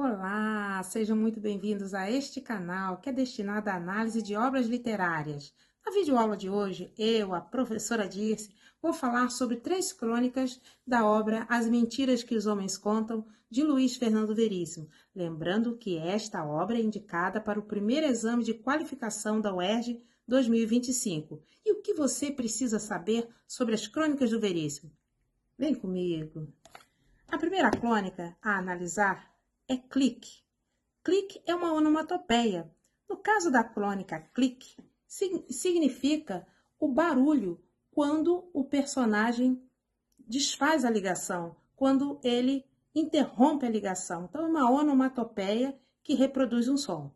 Olá, sejam muito bem-vindos a este canal que é destinado à análise de obras literárias. Na videoaula de hoje, eu, a professora Dirce, vou falar sobre 3 crônicas da obra As Mentiras que os Homens Contam, de Luiz Fernando Veríssimo. Lembrando que esta obra é indicada para o primeiro exame de qualificação da UERJ 2025. E o que você precisa saber sobre as crônicas do Veríssimo? Vem comigo! A primeira crônica a analisar é clique. Clique é uma onomatopeia. No caso da crônica clique, significa o barulho quando o personagem desfaz a ligação, quando ele interrompe a ligação. Então, é uma onomatopeia que reproduz um som.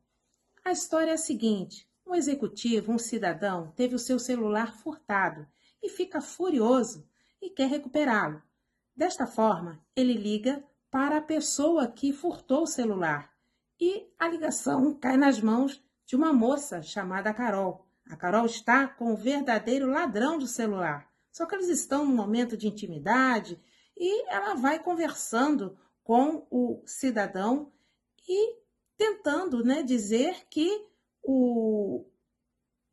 A história é a seguinte: um executivo, um cidadão, teve o seu celular furtado e fica furioso e quer recuperá-lo. Desta forma, ele liga para a pessoa que furtou o celular e a ligação cai nas mãos de uma moça chamada Carol. A Carol está com o verdadeiro ladrão do celular. Só que eles estão num momento de intimidade e ela vai conversando com o cidadão e tentando, dizer que o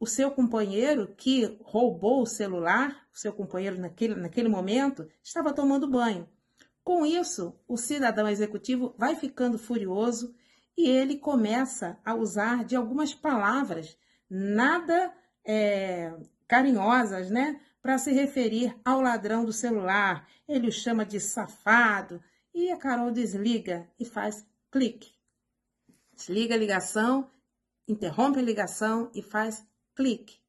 seu companheiro que roubou o celular, o seu companheiro naquele momento, estava tomando banho. Com isso, o cidadão executivo vai ficando furioso e ele começa a usar de algumas palavras nada carinhosas, para se referir ao ladrão do celular. Ele o chama de safado e a Carol desliga e faz clique. Desliga a ligação, interrompe a ligação e faz clique.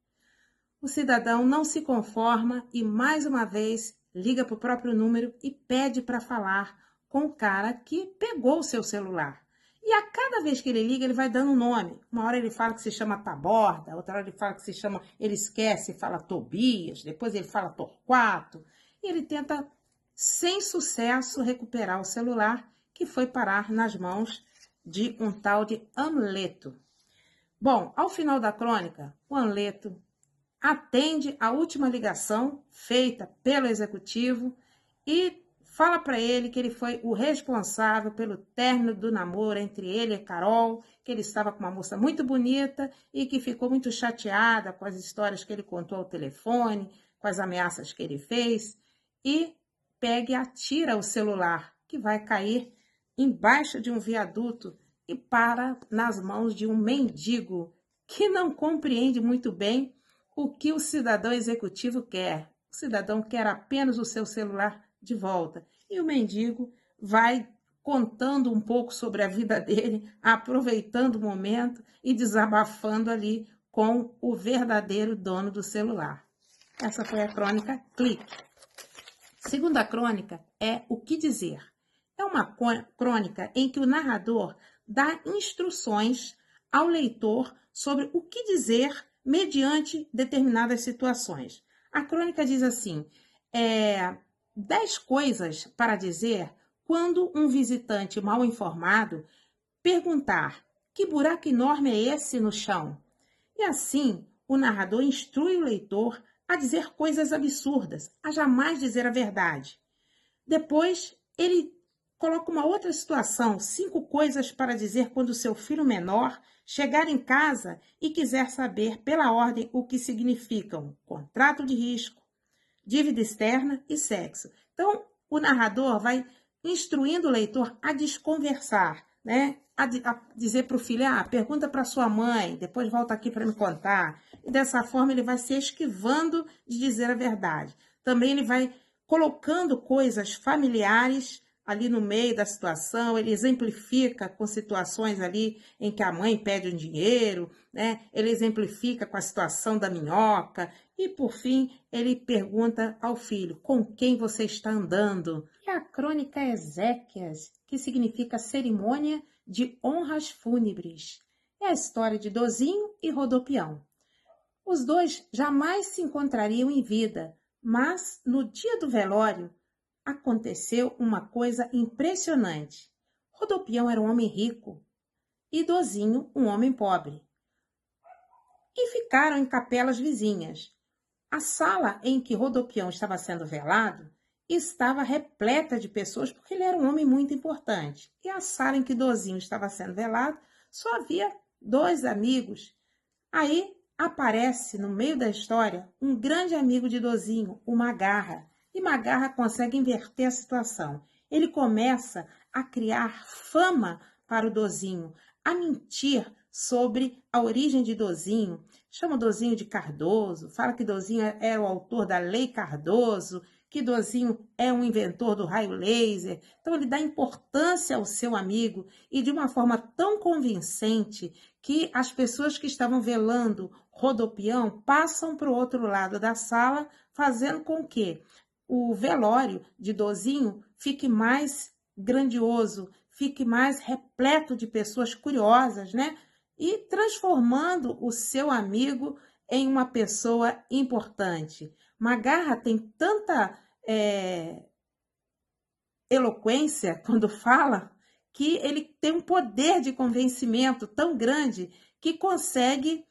O cidadão não se conforma e, mais uma vez, liga para o próprio número e pede para falar com o cara que pegou o seu celular. E a cada vez que ele liga, ele vai dando um nome. Uma hora ele fala que se chama Taborda, outra hora ele fala que se chama, ele esquece e fala Tobias, depois ele fala Torquato. E ele tenta, sem sucesso, recuperar o celular que foi parar nas mãos de um tal de Amleto. Bom, ao final da crônica, o Amleto atende a última ligação feita pelo executivo e fala para ele que ele foi o responsável pelo término do namoro entre ele e Carol, que ele estava com uma moça muito bonita e que ficou muito chateada com as histórias que ele contou ao telefone, com as ameaças que ele fez, e pega e atira o celular, que vai cair embaixo de um viaduto e para nas mãos de um mendigo que não compreende muito bem o que o cidadão executivo quer. O cidadão quer apenas o seu celular de volta. E o mendigo vai contando um pouco sobre a vida dele, aproveitando o momento e desabafando ali com o verdadeiro dono do celular. Essa foi a crônica Clique. Segunda crônica é O que Dizer. É uma crônica em que o narrador dá instruções ao leitor sobre o que dizer mediante determinadas situações. A crônica diz assim: 10 coisas para dizer quando um visitante mal informado perguntar: que buraco enorme é esse no chão? E assim, o narrador instrui o leitor a dizer coisas absurdas, a jamais dizer a verdade. Depois, ele coloca uma outra situação, 5 coisas para dizer quando seu filho menor chegar em casa e quiser saber pela ordem o que significam contrato de risco, dívida externa e sexo. Então, o narrador vai instruindo o leitor a desconversar, a dizer para o filho: pergunta para sua mãe, depois volta aqui para me contar. E dessa forma ele vai se esquivando de dizer a verdade. Também ele vai colocando coisas familiares ali no meio da situação, ele exemplifica com situações ali em que a mãe pede um dinheiro, ele exemplifica com a situação da minhoca e, por fim, ele pergunta ao filho: com quem você está andando? E a crônica é Exéquias, que significa cerimônia de honras fúnebres. É a história de Dozinho e Rodopião. Os dois jamais se encontrariam em vida, mas no dia do velório aconteceu uma coisa impressionante. Rodopião era um homem rico e Dozinho um homem pobre. E ficaram em capelas vizinhas. A sala em que Rodopião estava sendo velado estava repleta de pessoas, porque ele era um homem muito importante. E a sala em que Dozinho estava sendo velado só havia 2 amigos. Aí aparece no meio da história um grande amigo de Dozinho, o Magarra. E Magarra consegue inverter a situação. Ele começa a criar fama para o Dozinho, a mentir sobre a origem de Dozinho. Chama o Dozinho de Cardoso, fala que Dozinho era o autor da Lei Cardoso, que Dozinho é um inventor do raio laser. Então ele dá importância ao seu amigo e de uma forma tão convincente que as pessoas que estavam velando Rodopião passam para o outro lado da sala, fazendo com que o velório de Dozinho fique mais grandioso, fique mais repleto de pessoas curiosas, né? E transformando o seu amigo em uma pessoa importante. Magarra tem tanta eloquência quando fala que ele tem um poder de convencimento tão grande que consegue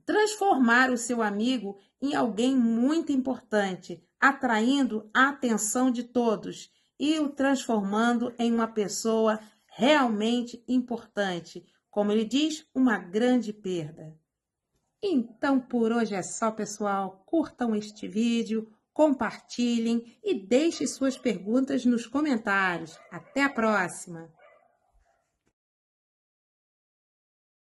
transformar o seu amigo em alguém muito importante, atraindo a atenção de todos e o transformando em uma pessoa realmente importante. Como ele diz, uma grande perda. Então, por hoje é só, pessoal. Curtam este vídeo, compartilhem e deixem suas perguntas nos comentários. Até a próxima!